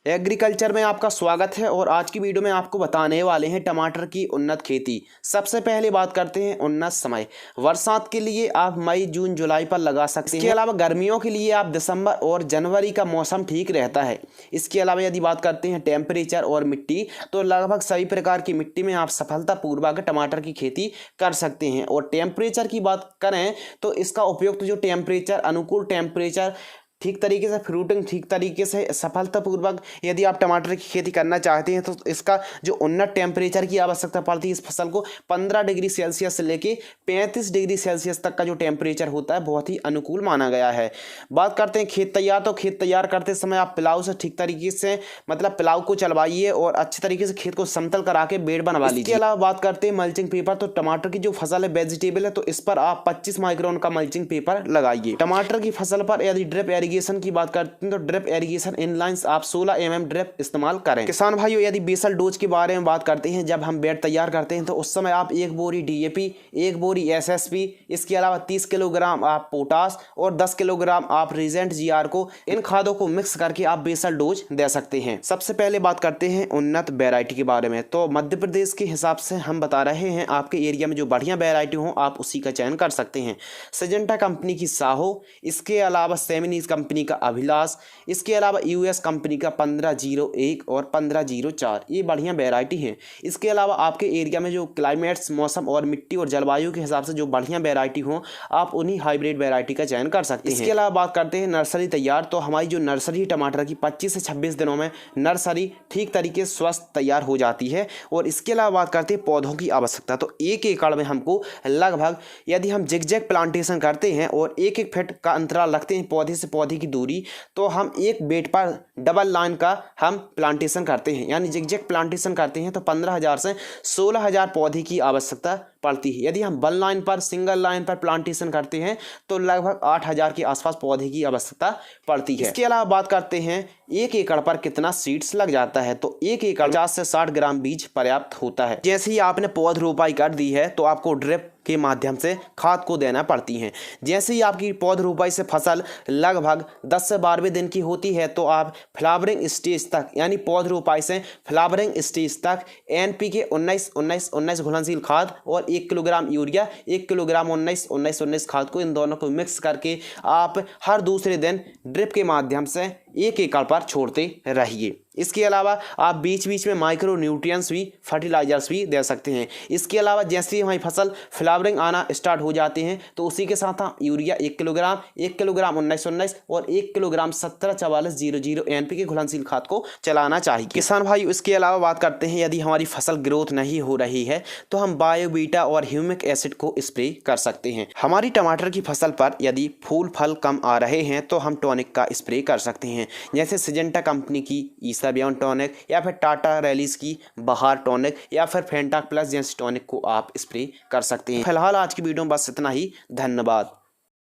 Agriculture में आपका स्वागत है और आज की वीडियो में आपको बताने वाले हैं टमाटर की उन्नत खेती। सबसे पहले बात करते हैं उन्नत समय। बरसात के लिए आप मई जून जुलाई पर लगा सकते हैं। इसके अलावा गर्मियों के लिए आप दिसंबर और जनवरी का मौसम ठीक रहता है। इसके अलावा यदि बात करते हैं टेम्परेचर और मिट्टी, तो लगभग सभी प्रकार की मिट्टी में आप सफलतापूर्वक टमाटर की खेती कर सकते हैं। और टेम्परेचर की बात करें तो इसका उपयुक्त जो टेम्परेचर, अनुकूल टेम्परेचर, ठीक तरीके से फ्रूटिंग, ठीक तरीके से सफलतापूर्वक यदि आप टमाटर की खेती करना चाहते हैं तो इसका जो उन्नत टेम्परेचर की आवश्यकता पड़ती है, इस फसल को 15 डिग्री सेल्सियस से लेके 35 डिग्री सेल्सियस तक का जो टेम्परेचर होता है बहुत ही अनुकूल माना गया है। बात करते हैं खेत तैयार, तो खेत तैयार करते समय आप प्लाव से ठीक तरीके से प्लाव को चलवाइए और अच्छे तरीके से खेत को समतल करा के बेड बनवा लीजिए। इसके अलावा बात करते हैं मल्चिंग पेपर, तो टमाटर की जो फसल है वेजिटेबल है, तो इस पर आप 25 माइक्रोन का मल्चिंग पेपर लगाइए। टमाटर की फसल पर यदि ड्रिप इरिगेशन की बात करते हैं तो ड्रिप इरिगेशन इनलाइंस आप 16 mm ड्रिप इस्तेमाल करें। किसान भाइयों, यदि बेसल डोज के बारे में बात करते हैं, जब हम बेड तैयार करते हैं तो उस समय आप 1 बोरी DAP, 1 बोरी SSP, इसके अलावा 30 किलोग्राम आप पोटास और 10 किलोग्राम आप रीजेंट GR को, इन खादों को मिक्स करके आप बेसल डोज दे सकते हैं। सबसे पहले बात करते हैं उन्नत वेराइटी के बारे में। तो मध्य प्रदेश के हिसाब से हम बता रहे हैं, आपके एरिया में जो बढ़िया वेराइटी हो आप उसी का चयन कर सकते हैं। सिजेंटा कंपनी की साहो, इसके अलावा सेमिनीज कंपनी का अभिलाष, इसके अलावा US कंपनी का 1501 और 1504, ये बढ़िया वैरायटी है। इसके अलावा आपके एरिया में जो क्लाइमेट्स, मौसम और मिट्टी और जलवायु के हिसाब से जो बढ़िया वैरायटी हो, आप उन्हीं हाइब्रिड वैरायटी का चयन कर सकते हैं। इसके अलावा बात करते हैं नर्सरी तैयार, तो हमारी जो नर्सरी टमाटर की 25 से 26 दिनों में नर्सरी ठीक तरीके से स्वस्थ तैयार हो जाती है। और इसके अलावा बात करते हैं पौधों की आवश्यकता, तो 1 एकड़ में हमको लगभग, यदि हम जिगजैग प्लांटेशन करते हैं और 1-1 फीट का अंतराल रखते हैं पौधे से पौधे की दूरी, तो हम एक बेड पर डबल लाइन का हम प्लांटेशन करते हैं, यानी जिगजैग प्लांटेशन करते हैं तो 15,000 से 16,000 पौधे की आवश्यकता पड़ती है। यदि हम वन लाइन पर, सिंगल लाइन पर प्लांटेशन करते हैं तो लगभग 8,000 के आसपास पौधे की आवश्यकता पड़ती है। इसके अलावा बात करते हैं 1 एकड़ पर कितना सीड्स लग जाता है, तो 1 एकड़ 50 से 60 ग्राम बीज पर्याप्त होता है। जैसे ही आपने पौध रोपाई कर दी है तो आपको ड्रिप के माध्यम से खाद को देना पड़ती है। जैसे ही आपकी पौध रोपाई से फसल लगभग 10 से 12वें दिन की होती है तो आप फ्लावरिंग स्टेज तक, यानी पौध रोपाई से फ्लावरिंग स्टेज तक NPK 19-19-19 घुलनशील खाद और 1 किलोग्राम यूरिया, 1 किलोग्राम 19-19-19 खाद को, इन दोनों को मिक्स करके आप हर दूसरे दिन ड्रिप के माध्यम से 1 एकड़ पर छोड़ते रहिए। इसके अलावा आप बीच बीच में माइक्रो न्यूट्रिएंट्स भी, फर्टिलाइजर्स भी दे सकते हैं। इसके अलावा जैसे ही हमारी फसल फ्लावरिंग आना स्टार्ट हो जाते हैं तो उसी के साथ हम यूरिया 1 किलोग्राम, 1 किलोग्राम 19-19 और 1 किलोग्राम 17-44-00 NPK घुलनशील खाद को चलाना चाहिए। किसान भाई, इसके अलावा बात करते हैं, यदि हमारी फसल ग्रोथ नहीं हो रही है तो हम बायोबीटा और ह्यूमिक एसिड को स्प्रे कर सकते हैं। हमारी टमाटर की फसल पर यदि फूल फल कम आ रहे हैं तो हम टॉनिक का स्प्रे कर सकते हैं, जैसे सिजेंटा कंपनी की ईसाबियन टॉनिक, या फिर टाटा रैलीज की बहार टॉनिक, या फिर फेंटाक प्लस जैसे टॉनिक को आप स्प्रे कर सकते हैं। फिलहाल आज की वीडियो में बस इतना ही। धन्यवाद।